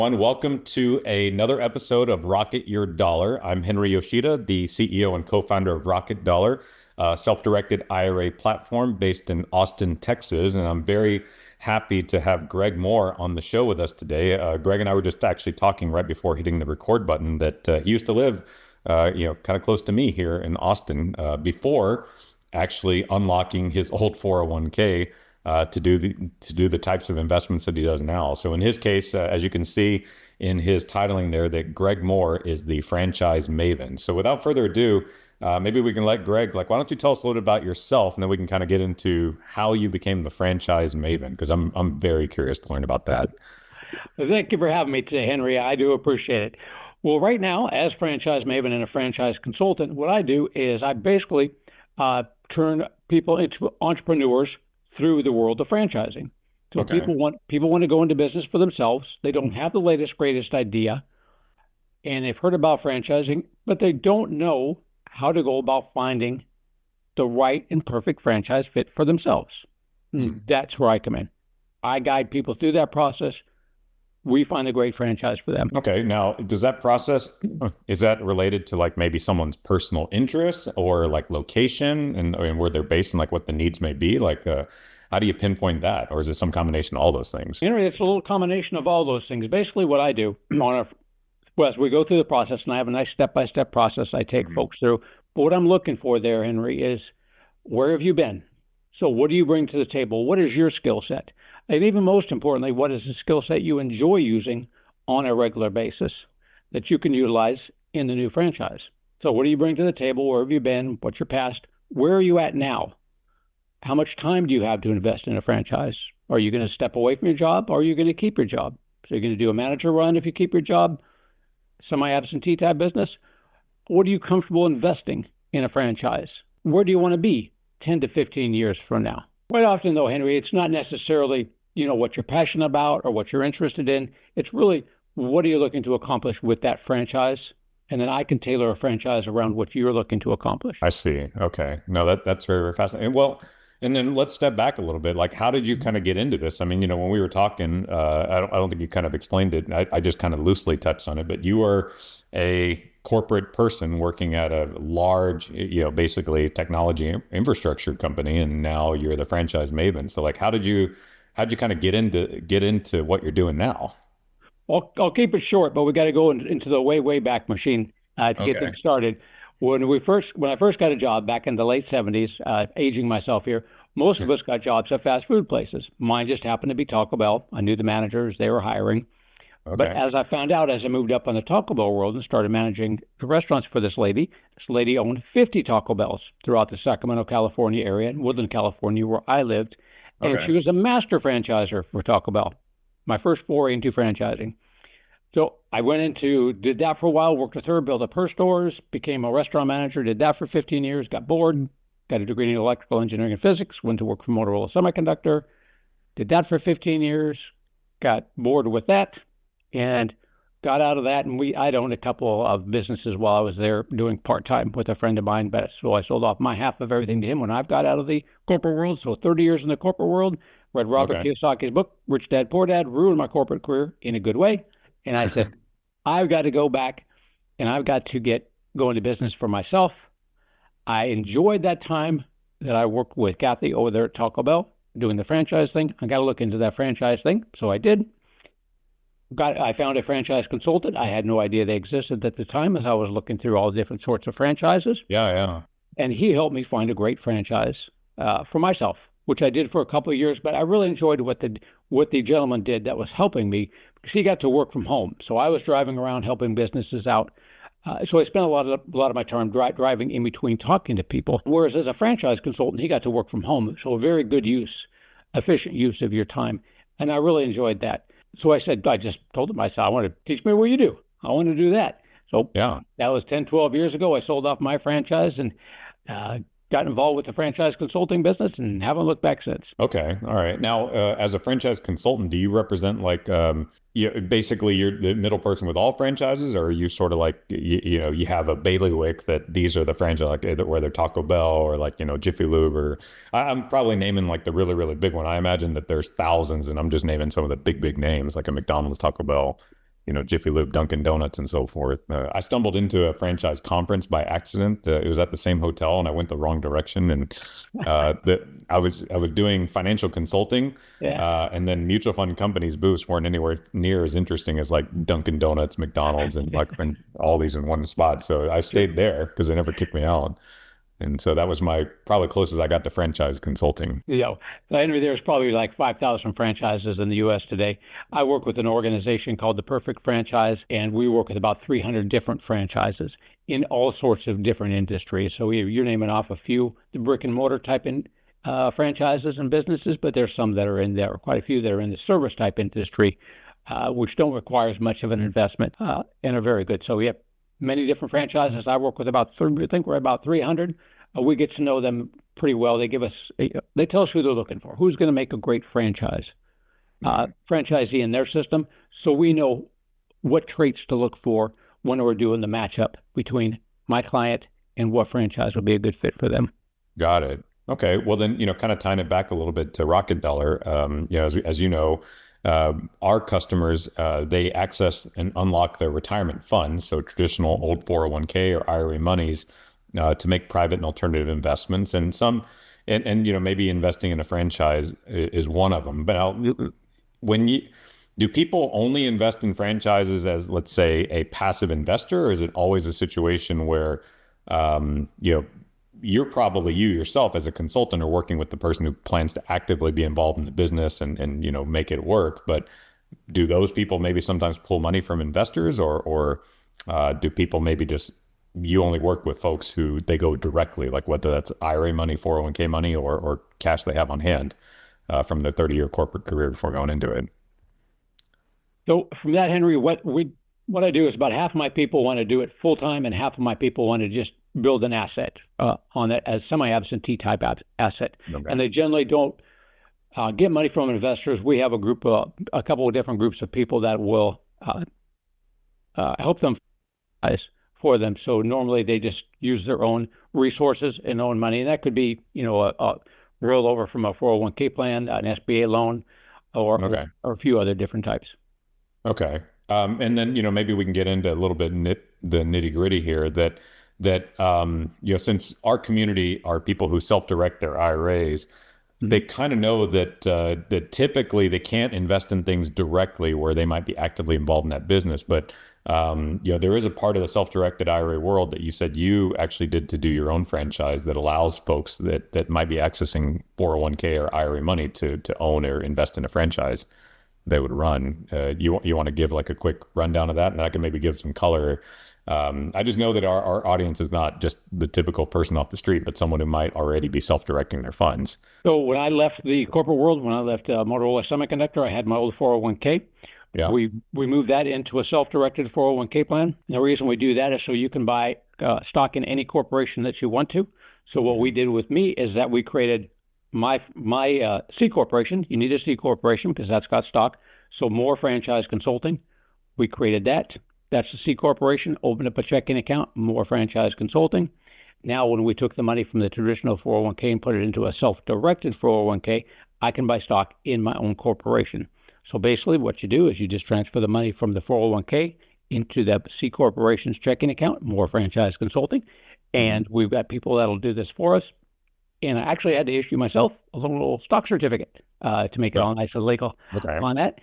Welcome to another episode of Rocket Your Dollar. I'm Henry Yoshida, the CEO and co-founder of Rocket Dollar, a self-directed IRA platform based in Austin, Texas. And I'm very happy to have Greg Mohr on the show with us today. Greg and I were just actually talking right before hitting the record button that he used to live, kind of close to me here in Austin before actually unlocking his old 401k to do the types of investments that he does now. So in his case, as you can see in his titling there, that Greg Mohr is the franchise maven. So without further ado, maybe we can let Greg, why don't you tell us a little bit about yourself, and then we can kind of get into how you became the franchise maven, because I'm very curious to learn about that. Well, thank you for having me today, Henry. I do appreciate it. Well, right now, as franchise maven and a franchise consultant, what I do is I basically turn people into entrepreneurs through the world of franchising. So Okay. people want to go into business for themselves. They don't have the latest, greatest idea, and they've heard about franchising, but they don't know how to go about finding the right and perfect franchise fit for themselves. That's where I come in. I guide people through that process. We find a great franchise for them. Okay. Now, does that process, is that related to maybe someone's personal interests or location and where they're based and what the needs may be? How do you pinpoint that? Or is it some combination of all those things? Henry, it's a little combination of all those things. Basically, what I do as we go through the process, and I have a nice step-by-step process I take folks through. But what I'm looking for there, Henry, is where have you been? So what do you bring to the table? What is your skill set? And even most importantly, what is the skill set you enjoy using on a regular basis that you can utilize in the new franchise? So what do you bring to the table? Where have you been? What's your past? Where are you at now? How much time do you have to invest in a franchise? Are you going to step away from your job, or are you going to keep your job? So you're going to do a manager run if you keep your job, semi-absentee type business. What are you comfortable investing in a franchise? Where do you want to be 10 to 15 years from now? Quite often, though, Henry, it's not necessarily, what you're passionate about or what you're interested in. It's really, what are you looking to accomplish with that franchise? And then I can tailor a franchise around what you're looking to accomplish. I see. Okay. No, that's very, very fascinating. Well, and then let's step back a little bit. How did you kind of get into this? I mean, when we were talking, I don't think you kind of explained it. I just kind of loosely touched on it, but you are a corporate person working at a large, basically technology infrastructure company, and now you're the franchise maven. So how'd you kind of get into what you're doing now? Well, I'll keep it short, but we got to go into the way back machine to get Okay. things started. When I first got a job back in the late 70s, aging myself here, most of us got jobs at fast food places. Mine just happened to be Taco Bell. I knew the managers; they were hiring. But Okay. as I found out, as I moved up on the Taco Bell world and started managing the restaurants for this lady owned 50 Taco Bells throughout the Sacramento, California area and Woodland, California, where I lived. And Okay. she was a master franchiser for Taco Bell. My first foray into franchising. So I did that for a while, worked with her, built up her stores, became a restaurant manager, did that for 15 years, got bored, got a degree in electrical engineering and physics, went to work for Motorola Semiconductor, did that for 15 years, got bored with that, and got out of that. And I'd owned a couple of businesses while I was there doing part-time with a friend of mine. But so I sold off my half of everything to him when I've got out of the corporate world. So 30 years in the corporate world, read Robert Okay. Kiyosaki's book, Rich Dad, Poor Dad, ruined my corporate career in a good way. And I said, I've got to go back and I've got to go into business for myself. I enjoyed that time that I worked with Kathy over there at Taco Bell doing the franchise thing. I got to look into that franchise thing. So I did. I found a franchise consultant. I had no idea they existed at the time as I was looking through all the different sorts of franchises. Yeah. Yeah. And he helped me find a great franchise for myself, which I did for a couple of years. But I really enjoyed what the gentleman did that was helping me, because he got to work from home. So I was driving around helping businesses out. So I spent a lot of my time driving in between talking to people. Whereas as a franchise consultant, he got to work from home. So a very good efficient use of your time. And I really enjoyed that. So I just told him, I said, I want to teach me what you do. I want to do that. So Yeah. that was 10, 12 years ago. I sold off my franchise and got involved with the franchise consulting business and haven't looked back since. Okay. All right. Now, as a franchise consultant, do you represent basically you're the middle person with all franchises, or are you sort of you have a bailiwick that these are the franchise, whether Taco Bell or Jiffy Lube, or I'm probably naming the really, really big one. I imagine that there's thousands and I'm just naming some of the big names like a McDonald's, Taco Bell. Jiffy Lube, Dunkin' Donuts, and so forth. I stumbled into a franchise conference by accident. It was at the same hotel, and I went the wrong direction. And I was doing financial consulting, Yeah. and then mutual fund companies' booths weren't anywhere near as interesting as like Dunkin' Donuts, McDonald's, and all these in one spot. So I Sure. stayed there because they never kicked me out. And so that was my probably closest I got to franchise consulting. You know, so Henry, there's probably like 5,000 franchises in the U.S. today. I work with an organization called the Perfect Franchise, and we work with about 300 different franchises in all sorts of different industries. So you're naming off a few, the brick and mortar type franchises and businesses, but there's some that are in there, quite a few that are in the service type industry, which don't require as much of an investment and are very good. So we have many different franchises. I work with I think we're about 300. We get to know them pretty well. They tell us who they're looking for, who's going to make a great franchisee in their system. So we know what traits to look for when we're doing the matchup between my client and what franchise will be a good fit for them. Got it. Okay. Well, then, kind of tying it back a little bit to Rocket Dollar, as you know, our customers, they access and unlock their retirement funds, so traditional old 401k or IRA monies, to make private and alternative investments, and maybe investing in a franchise is one of them. But when you do people only invest in franchises as, let's say, a passive investor, or is it always a situation where, um, you know, you yourself as a consultant are working with the person who plans to actively be involved in the business and make it work? But do those people maybe sometimes pull money from investors, or do people maybe just you only work with folks who they go directly, like whether that's IRA money, 401k money, or cash they have on hand from their 30-year corporate career before going into it? So from that, Henry, what I do is about half of my people want to do it full time, and half of my people want to just build an asset on it as semi-absentee type asset, Okay. and they generally don't get money from investors. We have a couple of different groups of people that will help them for them. So normally they just use their own resources and own money, and that could be, a rollover from a 401k plan, an SBA loan, Okay. or a few other different types. Okay. And then, maybe we can get into a little bit the nitty gritty here that since our community are people who self-direct their IRAs, they Mhm. kind of know that typically they can't invest in things directly where they might be actively involved in that business. But there is a part of the self-directed IRA world that you said you actually did to do your own franchise that allows folks that might be accessing 401k or IRA money to own or invest in a franchise they would run. You want to give like a quick rundown of that, and I can maybe give some color. I just know that our audience is not just the typical person off the street, but someone who might already be self-directing their funds. So when I left the corporate world, when I left Motorola Semiconductor, I had my old 401k. Yeah. We moved that into a self-directed 401k plan. And the reason we do that is so you can buy stock in any corporation that you want to. So what we did with me is that we created my C corporation. You need a C corporation because that's got stock. So Mohr Franchise Consulting, we created that. That's the C corporation. Opened up a checking account. Mohr Franchise Consulting. Now, when we took the money from the traditional 401k and put it into a self-directed 401k, I can buy stock in my own corporation. So basically, what you do is you just transfer the money from the 401k into the C corporation's checking account, Mohr Franchise Consulting, and we've got people that'll do this for us. And I actually had to issue myself a little stock certificate to make it all nice and legal Okay. on that.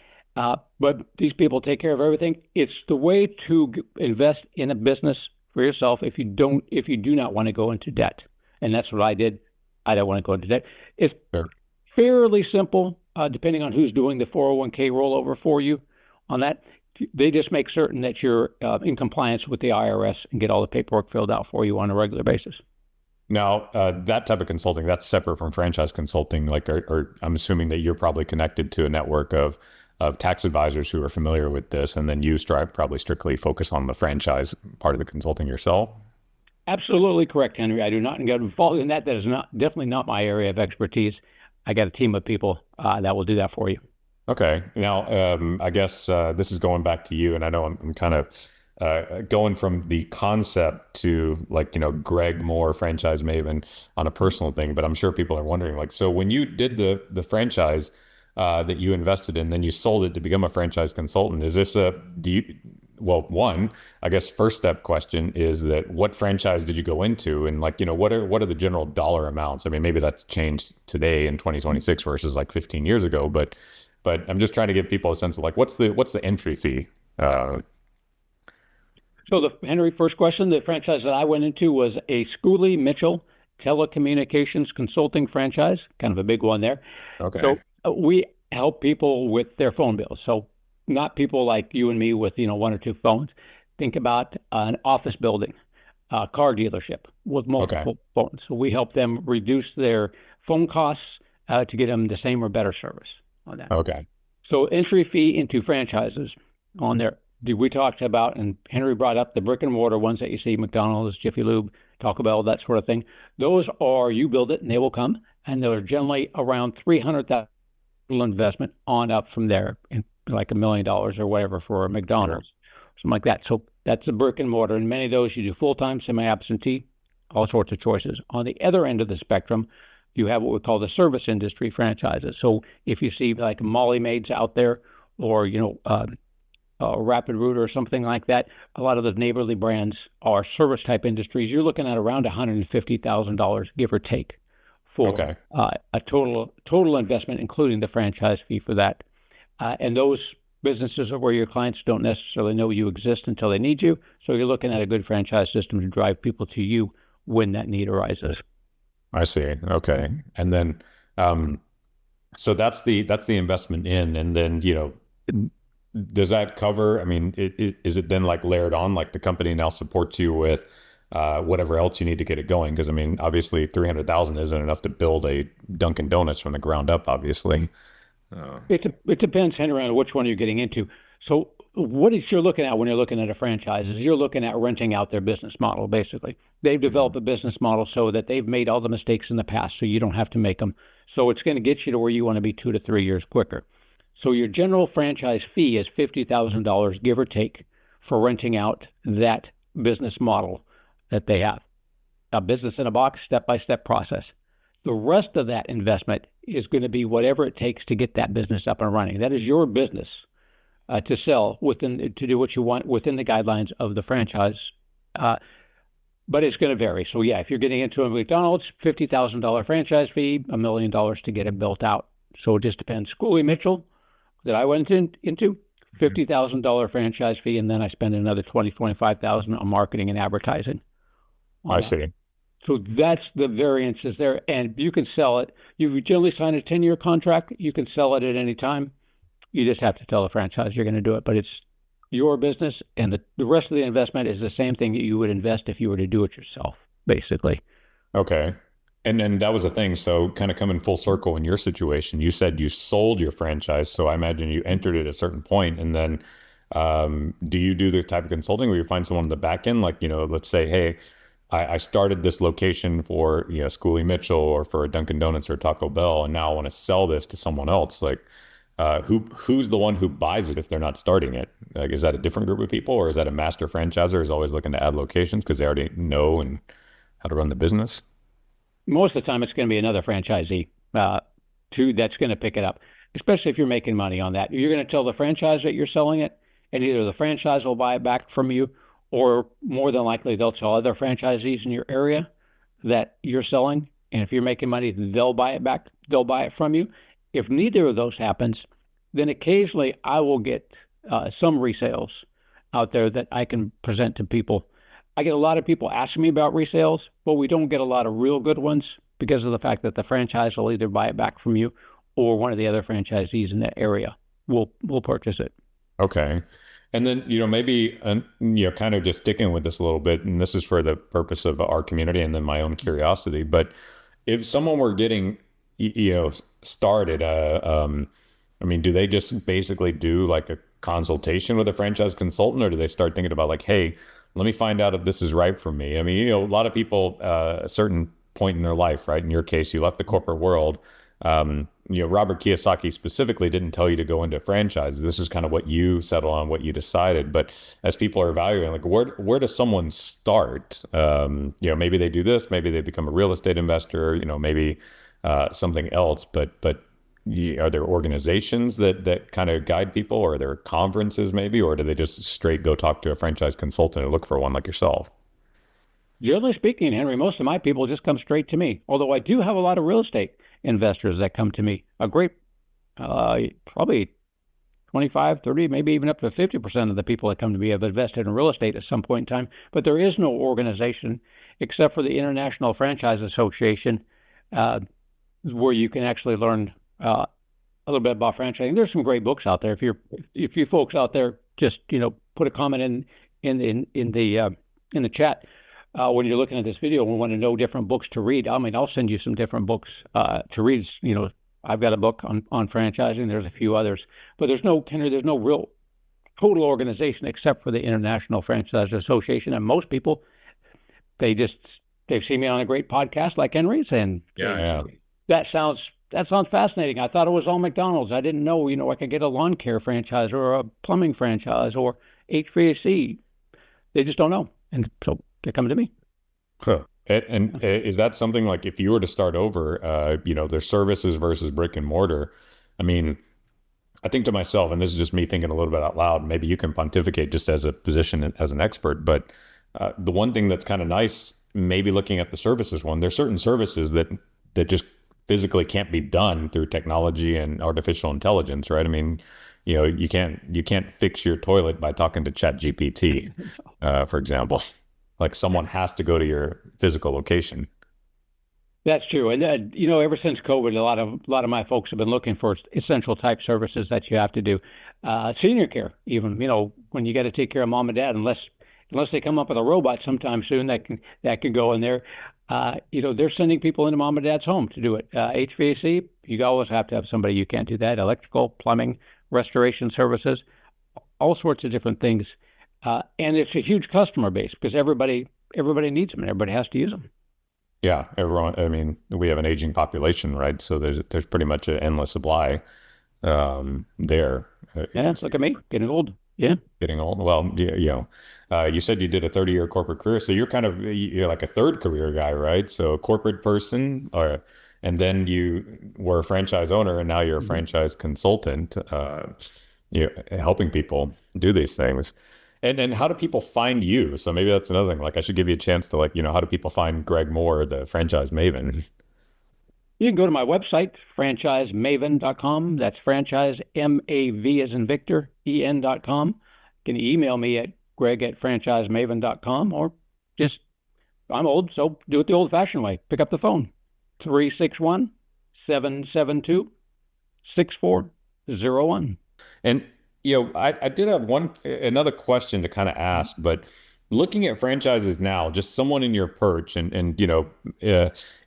But these people take care of everything. It's the way to invest in a business for yourself if you do not want to go into debt. And that's what I did. I don't want to go into debt. It's Sure. fairly simple, depending on who's doing the 401k rollover for you on that. They just make certain that you're in compliance with the IRS and get all the paperwork filled out for you on a regular basis. Now, that type of consulting, that's separate from franchise consulting. Like, or I'm assuming that you're probably connected to a network of tax advisors who are familiar with this, and then you strive probably strictly focus on the franchise part of the consulting yourself. Absolutely correct, Henry. I do not get involved in that. That is definitely not my area of expertise. I got a team of people that will do that for you. Okay. Now, I guess this is going back to you, and I know I'm kind of going from the concept to like, Greg Mohr, Franchise Maven on a personal thing, but I'm sure people are wondering, like, so when you did the franchise, that you invested in, then you sold it to become a franchise consultant. Is this a, do you, well, one, I guess first step question is that what franchise did you go into? And like, what are the general dollar amounts? I mean, maybe that's changed today in 2026 versus like 15 years ago, but I'm just trying to give people a sense of like, what's the entry fee? Uh, So the Henry, first question, the franchise that I went into was a Schooley Mitchell telecommunications consulting franchise, kind of a big one there. okay. So we help people with their phone bills. So not people like you and me with, one or two phones. Think about an office building, a car dealership with Okay. multiple phones. So we help them reduce their phone costs to get them the same or better service on that. Okay. So entry fee into franchises on there. We talked about, and Henry brought up the brick and mortar ones that you see, McDonald's, Jiffy Lube, Taco Bell, that sort of thing. Those are, you build it and they will come, and they're generally around 300,000 investment on up from there, in like $1 million or whatever for a Sure. McDonald's, something like that. So that's the brick and mortar, and many of those you do full time, semi absentee, all sorts of choices. On the other end of the spectrum, you have what we call the service industry franchises. So if you see like Molly Maids out there, or Rapid Root or something like that, a lot of the neighborly brands are service type industries. You're looking at around $150,000, give or take, for Okay. a total investment, including the franchise fee for that. And those businesses are where your clients don't necessarily know you exist until they need you. So you're looking at a good franchise system to drive people to you when that need arises. I see. Okay. And then, um, so that's the investment in, and then, does that cover, I mean, is it then like layered on, like the company now supports you with whatever else you need to get it going? Because I mean, obviously 300,000 isn't enough to build a Dunkin' Donuts from the ground up, obviously. Uh, It depends, Henry, on which one you're getting into. So what is you're looking at when you're looking at a franchise is you're looking at renting out their business model, basically. They've mhm. developed a business model so that they've made all the mistakes in the past, so you don't have to make them. So it's going to get you to where you want to be 2 to 3 years quicker. So your general franchise fee is $50,000, give or take, for renting out that business model that they have. A business in a box, step by step process. The rest of that investment is going to be whatever it takes to get that business up and running. That is your business to sell to do what you want within the guidelines of the franchise. Uh, but it's going to vary. So yeah, if you're getting into a McDonald's, $50,000 franchise fee, $1 million to get it built out. So it just depends. Schooley Mitchell that I went into, $50,000 franchise fee, and then I spend another 25,000 on marketing and advertising on I that. see. So that's the variances there, and you can sell it. You generally sign a 10-year contract. You can sell it at any time. You just have to tell the franchise you're going to do it, but it's your business, and the rest of the investment is the same thing that you would invest if you were to do it yourself, basically. Okay. And then that was a thing. So kind of coming full circle in your situation, you said you sold your franchise. So I imagine you entered it at a certain point, and then do you do the type of consulting where you find someone on the back end, like, let's say, hey, I started this location for, Schoolie Mitchell or for a Dunkin' Donuts or Taco Bell, and now I want to sell this to someone else. Like, who's the one who buys it if they're not starting it? Like, is that a different group of people, or is that a master franchisor who's always looking to add locations because they already know and how to run the business? Most of the time, it's going to be another franchisee that's going to pick it up, especially if you're making money on that. You're going to tell the franchise that you're selling it, and either the franchise will buy it back from you, or more than likely they'll tell other franchisees in your area that you're selling. And if you're making money, they'll buy it back. They'll buy it from you. If neither of those happens, then occasionally I will get some resales out there that I can present to people. I get a lot of people asking me about resales, but we don't get a lot of real good ones because of the fact that the franchise will either buy it back from you, or one of the other franchisees in that area will purchase it. Okay. And then, maybe, kind of just sticking with this a little bit, and this is for the purpose of our community and then my own curiosity, but if someone were getting, started, I mean, do they just basically do like a consultation with a franchise consultant, or do they start thinking about like, hey, let me find out if this is right for me? I mean, a lot of people, a certain point in their life, right? In your case, you left the corporate world. Robert Kiyosaki specifically didn't tell you to go into franchise. This is kind of what you settle on, what you decided. But as people are evaluating, like where does someone start? Maybe they do this, maybe they become a real estate investor, maybe something else. But are there organizations that kind of guide people, or are there conferences maybe, or do they just straight go talk to a franchise consultant and look for one like yourself? Generally speaking, Henry, most of my people just come straight to me. Although I do have a lot of real estate investors that come to me. A great, probably 25, 30, maybe even up to 50% of the people that come to me have invested in real estate at some point in time. But there is no organization except for the International Franchise Association, where you can actually learn a little bit about franchising. There's some great books out there. If you folks out there just put a comment in the chat when you're looking at this video and want to know different books to read. I mean, I'll send you some different books to read. I've got a book on franchising. There's a few others, but there's no real total organization except for the International Franchise Association. And most people, they've seen me on a great podcast like Henry's, and Yeah. that sounds fascinating. I thought it was all McDonald's. I didn't know, I could get a lawn care franchise or a plumbing franchise or HVAC. They just don't know, and so they're coming to me. Huh. And is that something like if you were to start over, there's services versus brick and mortar? I mean, I think to myself, and this is just me thinking a little bit out loud, maybe you can pontificate just as a position as an expert, but the one thing that's kind of nice, maybe looking at the services one, there's certain services that just physically can't be done through technology and artificial intelligence, right? I mean, you can't fix your toilet by talking to ChatGPT, for example. Like someone has to go to your physical location. That's true. And ever since COVID, a lot of my folks have been looking for essential type services that you have to do. Senior care, even, when you got to take care of mom and dad, unless they come up with a robot sometime soon that can go in there. They're sending people into mom and dad's home to do it. HVAC, you always have to have somebody. You can't do that. Electrical, plumbing, restoration services, all sorts of different things. And it's a huge customer base because everybody needs them and everybody has to use them. Yeah, everyone. I mean, we have an aging population, right? So there's pretty much an endless supply there. Yeah, look at me getting old. Yeah, getting old. Well, you said you did a 30-year corporate career, so you're like a third career guy, right? So a corporate person, and then you were a franchise owner, and now you're a franchise consultant, helping people do these things. And how do people find you? So maybe that's another thing. Like I should give you a chance to how do people find Greg Mohr, the Franchise Maven? You can go to my website, franchisemaven.com. That's franchise, M-A-V as in Victor, E-N.com. You can email me at greg@franchisemaven.com, or just, I'm old, so do it the old-fashioned way. Pick up the phone, 361-772-6401. And I did have another question to kind of ask, but looking at franchises now, just someone in your perch, and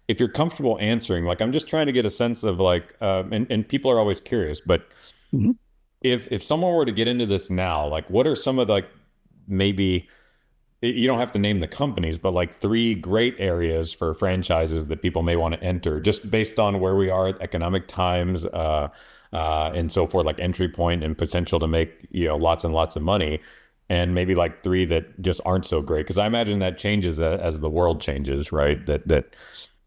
if you're comfortable answering, like I'm just trying to get a sense of and people are always curious, but if someone were to get into this now, like what are some of maybe you don't have to name the companies, but like 3 great areas for franchises that people may want to enter, just based on where we are at economic times, and so forth, like entry point and potential to make, lots and lots of money, and maybe like 3 that just aren't so great. Cause I imagine that changes as the world changes, right? That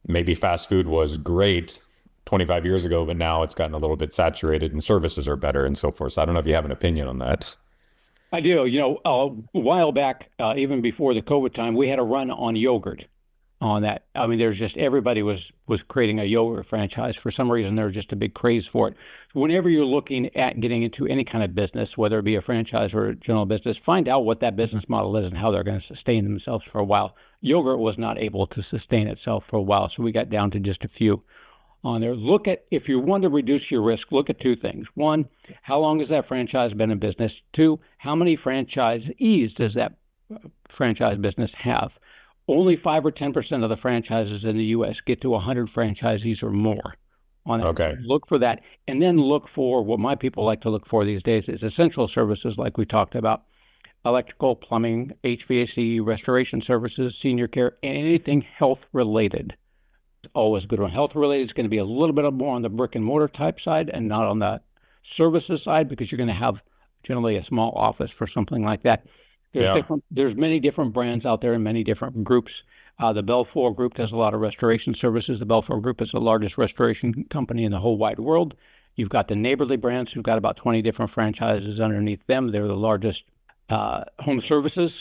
maybe fast food was great 25 years ago, but now it's gotten a little bit saturated and services are better and so forth. So I don't know if you have an opinion on that. I do. A while back, even before the COVID time, we had a run on yogurt on that. I mean, there's just, everybody was creating a yogurt franchise. For some reason, there was just a big craze for it. Whenever you're looking at getting into any kind of business, whether it be a franchise or a general business, find out what that business model is and how they're going to sustain themselves for a while. Yogurt was not able to sustain itself for a while, so we got down to just a few on there. Look at, if you want to reduce your risk, look at 2 things. 1, how long has that franchise been in business? 2, how many franchisees does that franchise business have? Only 5 or 10% of the franchises in the U.S. get to 100 franchisees or more on it. Okay. Look for that. And then look for what my people like to look for these days is essential services like we talked about. Electrical, plumbing, HVAC, restoration services, senior care, anything health related. Always a good one. Health related is going to be a little bit more on the brick and mortar type side and not on the services side, because you're going to have generally a small office for something like that. There's many different brands out there and many different groups. The Belfour Group does a lot of restoration services. The Belfour Group is the largest restoration company in the whole wide world. You've got the neighborly brands who've got about 20 different franchises underneath them. They're the largest home services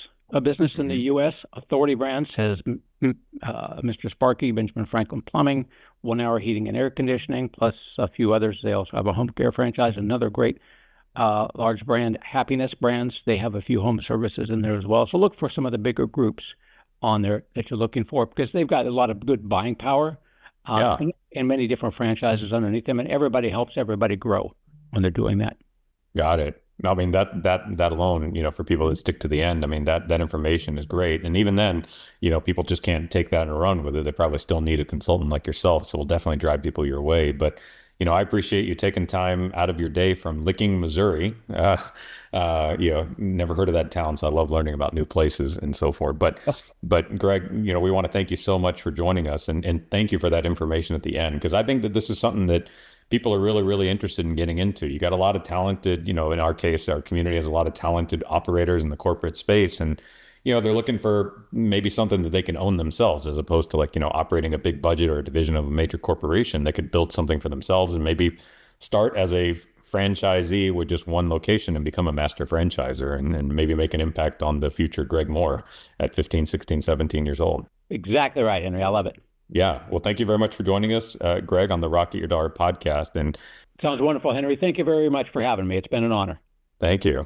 business in the U.S. Authority Brands has Mr. Sparky, Benjamin Franklin Plumbing, 1 Hour Heating and Air Conditioning, plus a few others. They also have a home care franchise, another great large brand, Happiness Brands. They have a few home services in there as well. So look for some of the bigger groups on there that you're looking for because they've got a lot of good buying power and many different franchises underneath them, and everybody helps everybody grow when they're doing that. Got it. I mean, that alone, for people that stick to the end, I mean, that information is great. And even then, people just can't take that and run with it. They probably still need a consultant like yourself. So we'll definitely drive people your way. But, I appreciate you taking time out of your day from Licking, Missouri. Never heard of that town. So I love learning about new places and so forth. But Greg, we want to thank you so much for joining us and thank you for that information at the end, because I think that this is something that people are really, really interested in getting into. You got a lot of talented, in our case, our community has a lot of talented operators in the corporate space. And, they're looking for maybe something that they can own themselves as opposed to operating a big budget or a division of a major corporation. They could build something for themselves and maybe start as a franchisee with just one location and become a master franchisor and maybe make an impact on the future Greg Mohr at 15, 16, 17 years old. Exactly right, Henry. I love it. Yeah. Well, thank you very much for joining us, Greg, on the Rocket Your Dollar podcast. And sounds wonderful, Henry. Thank you very much for having me. It's been an honor. Thank you.